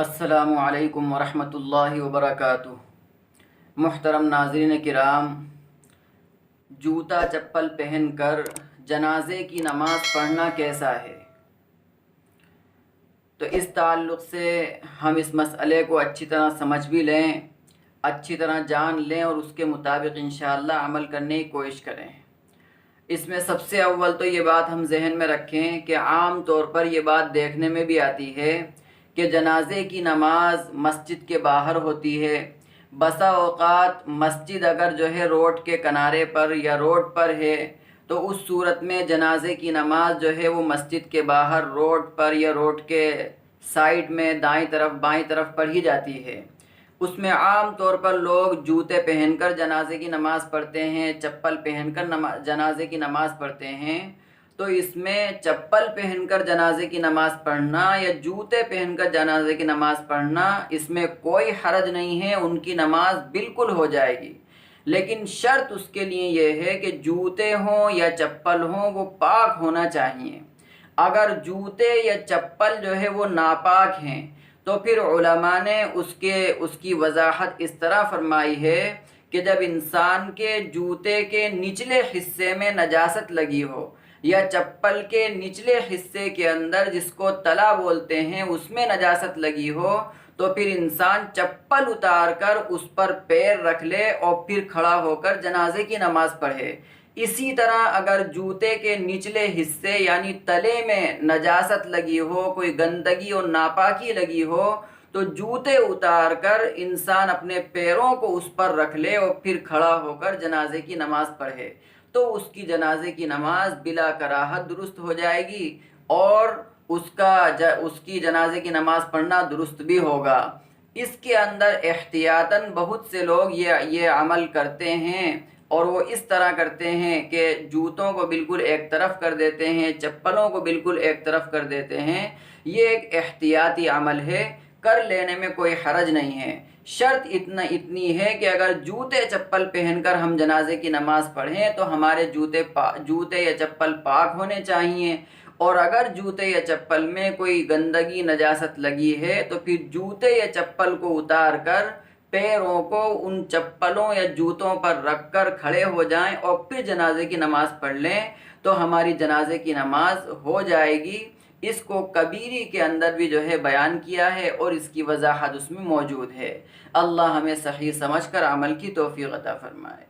السلام علیکم ورحمۃ اللہ وبرکاتہ۔ محترم ناظرین کرام، جوتا چپل پہن کر جنازے کی نماز پڑھنا کیسا ہے؟ تو اس تعلق سے ہم اس مسئلے کو اچھی طرح سمجھ بھی لیں، اچھی طرح جان لیں اور اس کے مطابق انشاءاللہ عمل کرنے کی کوشش کریں۔ اس میں سب سے اول تو یہ بات ہم ذہن میں رکھیں کہ عام طور پر یہ بات دیکھنے میں بھی آتی ہے کہ جنازے کی نماز مسجد کے باہر ہوتی ہے۔ بسا اوقات مسجد اگر روڈ کے کنارے پر یا روڈ پر ہے تو اس صورت میں جنازے کی نماز وہ مسجد کے باہر روڈ پر یا روڈ کے سائیڈ میں دائیں طرف بائیں طرف پڑھی جاتی ہے۔ اس میں عام طور پر لوگ جوتے پہن کر جنازے کی نماز پڑھتے ہیں، چپل پہن کر جنازے کی نماز پڑھتے ہیں۔ تو اس میں چپل پہن کر جنازے کی نماز پڑھنا یا جوتے پہن کر جنازے کی نماز پڑھنا، اس میں کوئی حرج نہیں ہے، ان کی نماز بالکل ہو جائے گی۔ لیکن شرط اس کے لیے یہ ہے کہ جوتے ہوں یا چپل ہوں وہ پاک ہونا چاہیے۔ اگر جوتے یا چپل وہ ناپاک ہیں تو پھر علماء نے اس کی وضاحت اس طرح فرمائی ہے کہ جب انسان کے جوتے کے نچلے حصے میں نجاست لگی ہو یا چپل کے نچلے حصے کے اندر جس کو تلا بولتے ہیں اس میں نجاست لگی ہو تو پھر انسان چپل اتار کر اس پر پیر رکھ لے اور پھر کھڑا ہو کر جنازے کی نماز پڑھے۔ اسی طرح اگر جوتے کے نچلے حصے یعنی تلے میں نجاست لگی ہو، کوئی گندگی اور ناپاکی لگی ہو تو جوتے اتار کر انسان اپنے پیروں کو اس پر رکھ لے اور پھر کھڑا ہو کر جنازے کی نماز پڑھے تو اس کی جنازے کی نماز بلا کراہت درست ہو جائے گی اور اس کی جنازے کی نماز پڑھنا درست بھی ہوگا۔ اس کے اندر احتیاطاً بہت سے لوگ یہ عمل کرتے ہیں اور وہ اس طرح کرتے ہیں کہ جوتوں کو بالکل ایک طرف کر دیتے ہیں، چپلوں کو بالکل ایک طرف کر دیتے ہیں۔ یہ ایک احتیاطی عمل ہے، کر لینے میں کوئی حرج نہیں ہے۔ شرط اتنی ہے کہ اگر جوتے چپل پہن کر ہم جنازے کی نماز پڑھیں تو ہمارے جوتے یا چپل پاک ہونے چاہیے، اور اگر جوتے یا چپل میں کوئی گندگی نجاست لگی ہے تو پھر جوتے یا چپل کو اتار کر پیروں کو ان چپلوں یا جوتوں پر رکھ کر کھڑے ہو جائیں اور پھر جنازے کی نماز پڑھ لیں تو ہماری جنازے کی نماز ہو جائے گی۔ اس کو کبیری کے اندر بھی بیان کیا ہے اور اس کی وضاحت اس میں موجود ہے۔ اللہ ہمیں صحیح سمجھ کر عمل کی توفیق عطا فرمائے۔